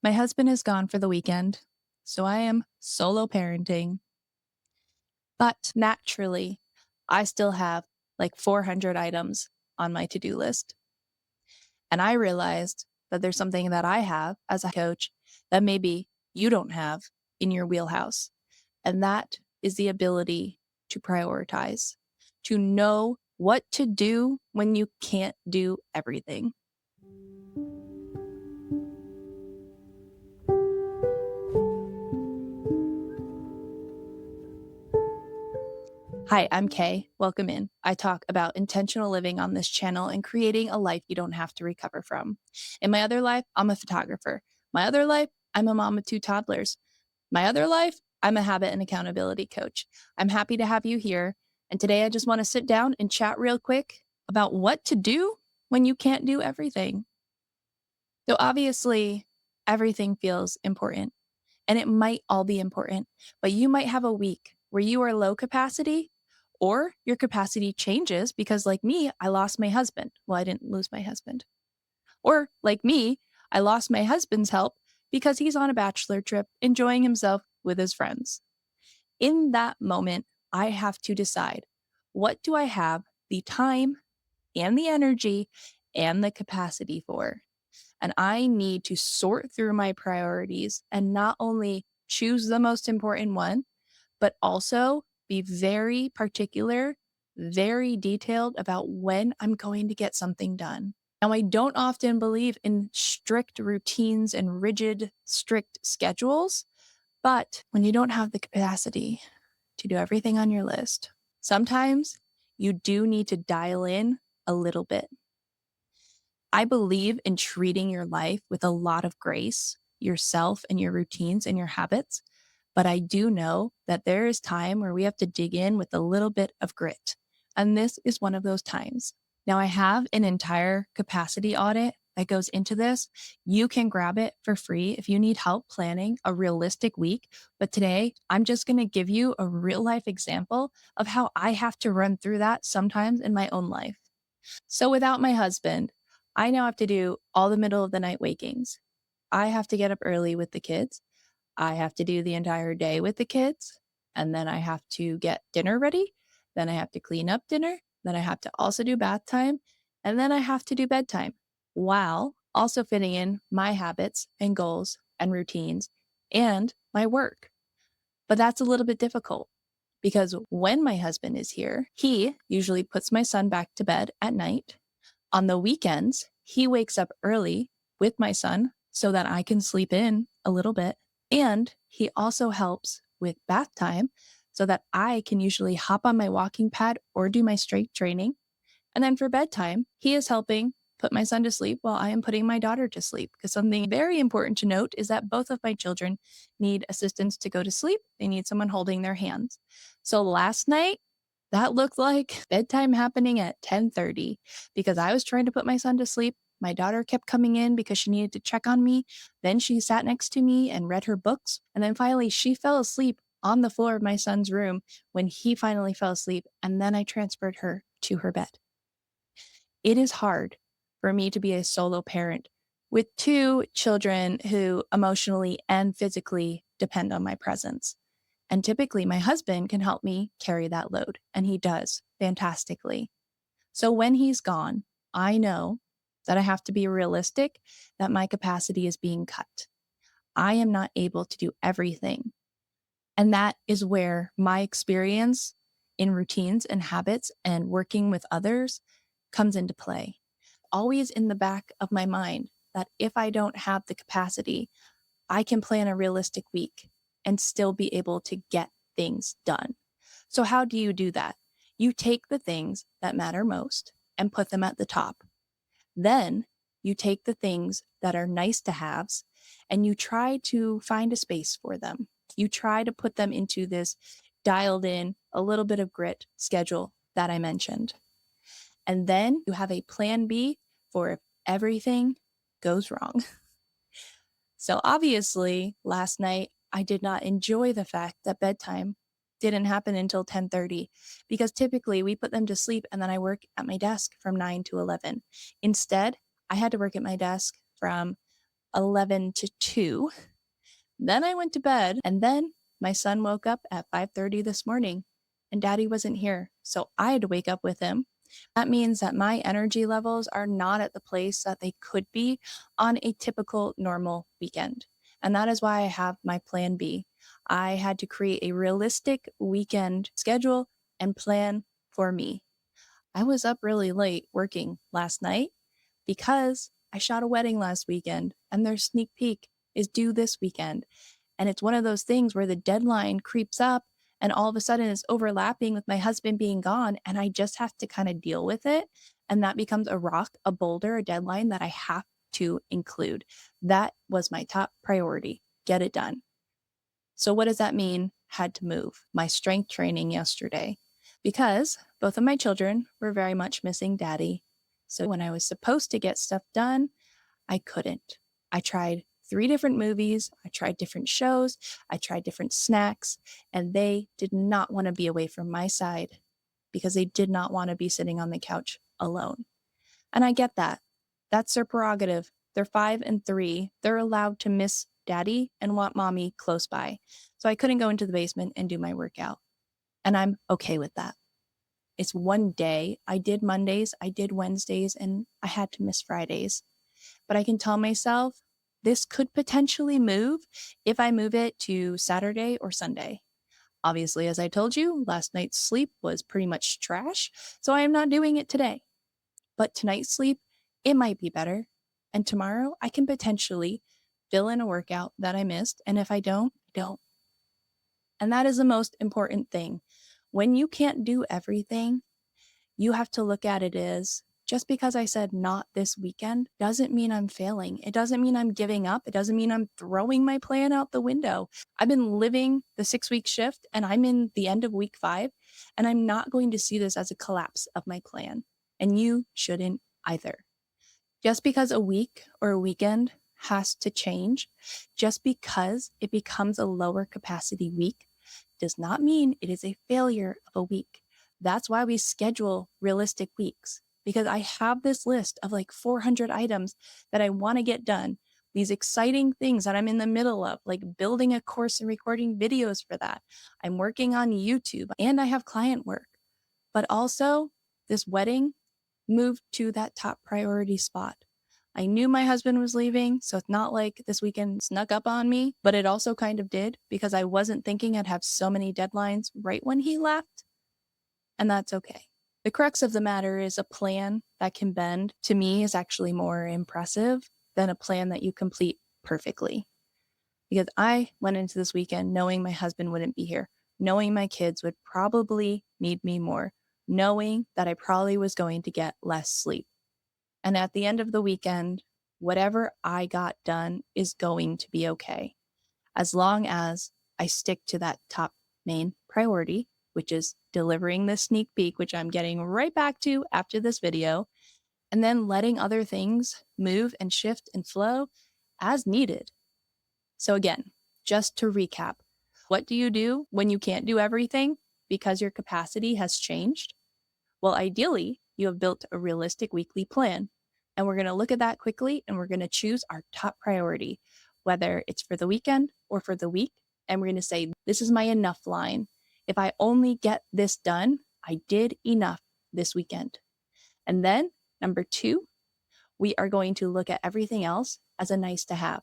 My husband is gone for the weekend, so I am solo parenting. But naturally, I still have like 400 items on my to do list. And I realized that there's something that I have as a coach that maybe you don't have in your wheelhouse. And that is the ability to prioritize, to know what to do when you can't do everything. Hi, I'm Kay. Welcome in. I talk about intentional living on this channel and creating a life you don't have to recover from. In my other life, I'm a photographer. My other life, I'm a mom of two toddlers. My other life, I'm a habit and accountability coach. I'm happy to have you here. And today I just want to sit down and chat real quick about what to do when you can't do everything. So obviously, everything feels important and it might all be important, but you might have a week where you are low capacity or your capacity changes because, like me, I lost my husband. Well, I didn't lose my husband. Or, like me, I lost my husband's help because he's on a bachelor trip enjoying himself with his friends. In that moment, I have to decide, what do I have the time and the energy and the capacity for? And I need to sort through my priorities and not only choose the most important one, but also be very particular, very detailed about when I'm going to get something done. Now, I don't often believe in strict routines and rigid, strict schedules, but when you don't have the capacity to do everything on your list, sometimes you do need to dial in a little bit. I believe in treating your life with a lot of grace, yourself and your routines and your habits. But I do know that there is time where we have to dig in with a little bit of grit. And this is one of those times. Now, I have an entire capacity audit that goes into this. You can grab it for free if you need help planning a realistic week. But today, I'm just going to give you a real life example of how I have to run through that sometimes in my own life. So without my husband, I now have to do all the middle of the night wakings. I have to get up early with the kids. I have to do the entire day with the kids. And then I have to get dinner ready. Then I have to clean up dinner. Then I have to also do bath time. And then I have to do bedtime while also fitting in my habits and goals and routines and my work. But that's a little bit difficult because when my husband is here, he usually puts my son back to bed at night. On the weekends, he wakes up early with my son so that I can sleep in a little bit. And he also helps with bath time so that I can usually hop on my walking pad or do my strength training. And then for bedtime, he is helping put my son to sleep while I am putting my daughter to sleep. Because something very important to note is that both of my children need assistance to go to sleep. They need someone holding their hands. So last night, that looked like bedtime happening at 10:30 because I was trying to put my son to sleep. My daughter kept coming in because she needed to check on me. Then she sat next to me and read her books. And then finally, she fell asleep on the floor of my son's room when he finally fell asleep. And then I transferred her to her bed. It is hard for me to be a solo parent with two children who emotionally and physically depend on my presence. And typically, my husband can help me carry that load, and he does fantastically. So when he's gone, I know that I have to be realistic that my capacity is being cut. I am not able to do everything. And that is where my experience in routines and habits and working with others comes into play. Always in the back of my mind that if I don't have the capacity, I can plan a realistic week and still be able to get things done. So, how do you do that? You take the things that matter most and put them at the top. Then you take the things that are nice to haves and you try to find a space for them. You try to put them into this dialed in, a little bit of grit schedule that I mentioned. And then you have a plan B for if everything goes wrong. So obviously, last night I did not enjoy the fact that bedtime didn't happen until 10:30 because typically we put them to sleep and then I work at my desk from 9 to 11. Instead, I had to work at my desk from 11 to 2. Then I went to bed, and then my son woke up at 5:30 this morning, and daddy wasn't here. So I had to wake up with him. That means that my energy levels are not at the place that they could be on a typical normal weekend. And that is why I have my plan B. I had to create a realistic weekend schedule and plan for me. I was up really late working last night because I shot a wedding last weekend and their sneak peek is due this weekend. And it's one of those things where the deadline creeps up and all of a sudden it's overlapping with my husband being gone. And I just have to kind of deal with it. And that becomes a rock, a boulder, a deadline that I have to include. That was my top priority. Get it done. So, what does that mean? Had to move my strength training yesterday because both of my children were very much missing daddy. So, when I was supposed to get stuff done, I couldn't. I tried 3 different movies, I tried different shows, I tried different snacks, and they did not want to be away from my side because they did not want to be sitting on the couch alone. And I get that. That's their prerogative. They're 5 and 3. They're allowed to miss daddy and want mommy close by. So I couldn't go into the basement and do my workout. And I'm okay with that. It's one day. I did Mondays, I did Wednesdays, and I had to miss Fridays. But I can tell myself this could potentially move if I move it to Saturday or Sunday. Obviously, as I told you, last night's sleep was pretty much trash, so I am not doing it today. But tonight's sleep, it might be better. And tomorrow, I can potentially fill in a workout that I missed. And if I don't, I don't. And that is the most important thing. When you can't do everything, you have to look at it as just because I said not this weekend doesn't mean I'm failing. It doesn't mean I'm giving up. It doesn't mean I'm throwing my plan out the window. I've been living the 6-week shift and I'm in the end of week 5, and I'm not going to see this as a collapse of my plan. And you shouldn't either. Just because a week or a weekend has to change, just because it becomes a lower capacity week, does not mean it is a failure of a week. That's why we schedule realistic weeks, because I have this list of like 400 items that I want to get done. These exciting things that I'm in the middle of, like building a course and recording videos for that. I'm working on YouTube and I have client work. But also, this wedding moved to that top priority spot. I knew my husband was leaving, so it's not like this weekend snuck up on me, but it also kind of did because I wasn't thinking I'd have so many deadlines right when he left, and that's okay. The crux of the matter is a plan that can bend, to me, is actually more impressive than a plan that you complete perfectly. Because I went into this weekend knowing my husband wouldn't be here, knowing my kids would probably need me more, knowing that I probably was going to get less sleep. And at the end of the weekend, whatever I got done is going to be okay, as long as I stick to that top main priority, which is delivering the sneak peek, which I'm getting right back to after this video, and then letting other things move and shift and flow as needed. So again, just to recap, what do you do when you can't do everything because your capacity has changed? Well, ideally, you have built a realistic weekly plan. And we're going to look at that quickly and we're going to choose our top priority, whether it's for the weekend or for the week. And we're going to say, this is my enough line. If I only get this done, I did enough this weekend. And then, number 2, we are going to look at everything else as a nice to have.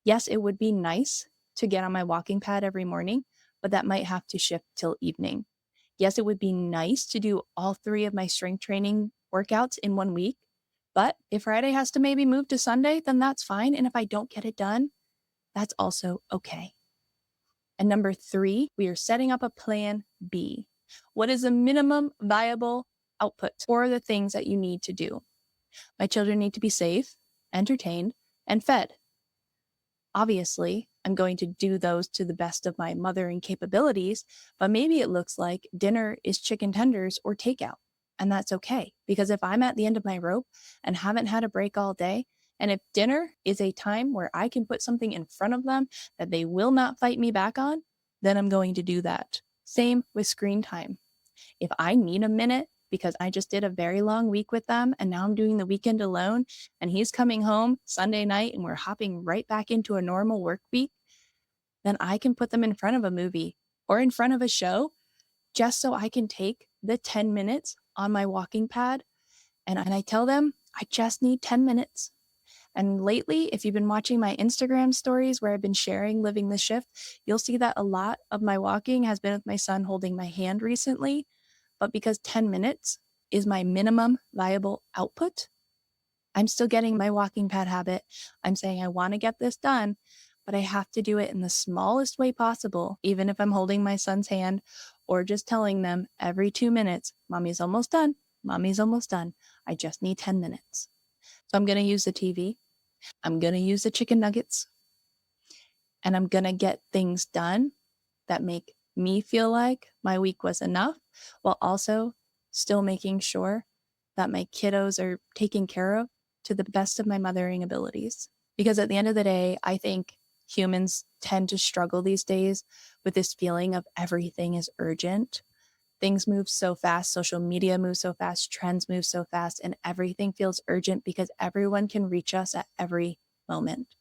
Yes, it would be nice to get on my walking pad every morning, but that might have to shift till evening. Yes, it would be nice to do all 3 of my strength training workouts in one week, but if Friday has to maybe move to Sunday, then that's fine. And if I don't get it done, that's also okay. And number 3, we are setting up a plan B. What is the minimum viable output for the things that you need to do? My children need to be safe, entertained, and fed. Obviously, I'm going to do those to the best of my mothering capabilities, but maybe it looks like dinner is chicken tenders or takeout. And that's okay, because if I'm at the end of my rope and haven't had a break all day, and if dinner is a time where I can put something in front of them that they will not fight me back on, then I'm going to do that. Same with screen time. If I need a minute because I just did a very long week with them and now I'm doing the weekend alone and he's coming home Sunday night and we're hopping right back into a normal work week, then I can put them in front of a movie or in front of a show just so I can take the 10 minutes on my walking pad and I tell them I just need 10 minutes. And lately, if you've been watching my Instagram stories where I've been sharing living the shift, you'll see that a lot of my walking has been with my son holding my hand recently. But because 10 minutes is my minimum viable output, I'm still getting my walking pad habit. I'm saying I want to get this done, but I have to do it in the smallest way possible, even if I'm holding my son's hand or just telling them every 2 minutes, Mommy's almost done. Mommy's almost done. I just need 10 minutes. So I'm going to use the TV. I'm going to use the chicken nuggets and I'm going to get things done that make me feel like my week was enough while also still making sure that my kiddos are taken care of to the best of my mothering abilities. Because at the end of the day, I think humans tend to struggle these days with this feeling of everything is urgent. Things move so fast, social media moves so fast, trends move so fast, and everything feels urgent because everyone can reach us at every moment.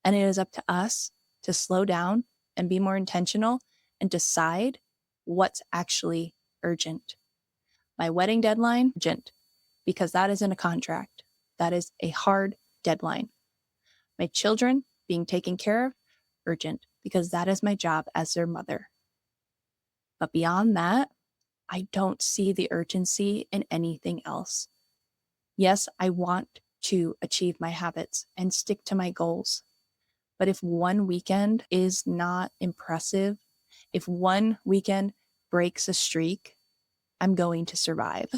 And it is up to us to slow down and be more intentional and decide what's actually urgent. My wedding deadline, urgent, because that isn't a contract. That is a hard deadline. My children being taken care of, urgent, because that is my job as their mother. But beyond that, I don't see the urgency in anything else. Yes, I want to achieve my habits and stick to my goals. But if one weekend is not impressive, if one weekend breaks a streak, I'm going to survive.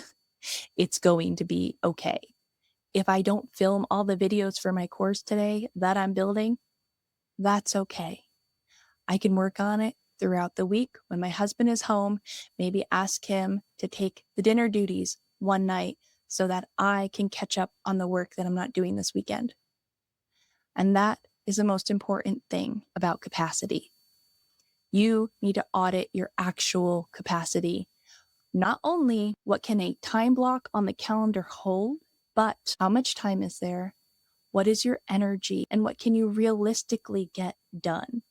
It's going to be okay. If I don't film all the videos for my course today that I'm building, that's okay. I can work on it throughout the week when my husband is home, maybe ask him to take the dinner duties one night so that I can catch up on the work that I'm not doing this weekend. And that is the most important thing about capacity. You need to audit your actual capacity. Not only what can a time block on the calendar hold, but how much time is there? What is your energy? And what can you realistically get done?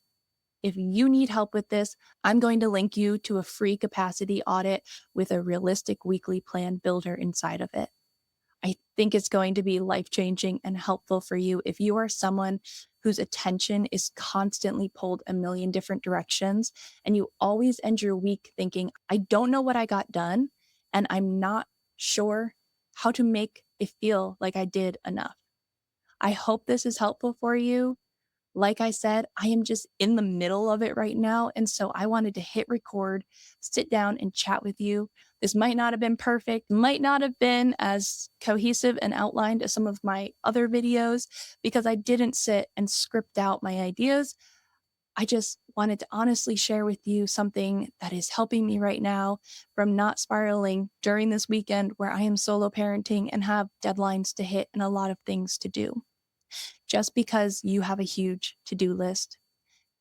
If you need help with this, I'm going to link you to a free capacity audit with a realistic weekly plan builder inside of it. I think it's going to be life-changing and helpful for you if you are someone whose attention is constantly pulled a million different directions and you always end your week thinking, I don't know what I got done and I'm not sure how to make it feel like I did enough. I hope this is helpful for you. Like I said, I am just in the middle of it right now. And so I wanted to hit record, sit down and chat with you. This might not have been perfect, might not have been as cohesive and outlined as some of my other videos because I didn't sit and script out my ideas. I just wanted to honestly share with you something that is helping me right now from not spiraling during this weekend where I am solo parenting and have deadlines to hit and a lot of things to do. Just because you have a huge to-do list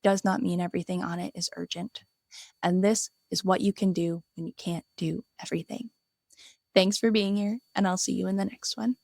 does not mean everything on it is urgent. And this is what you can do when you can't do everything. Thanks for being here, and I'll see you in the next one.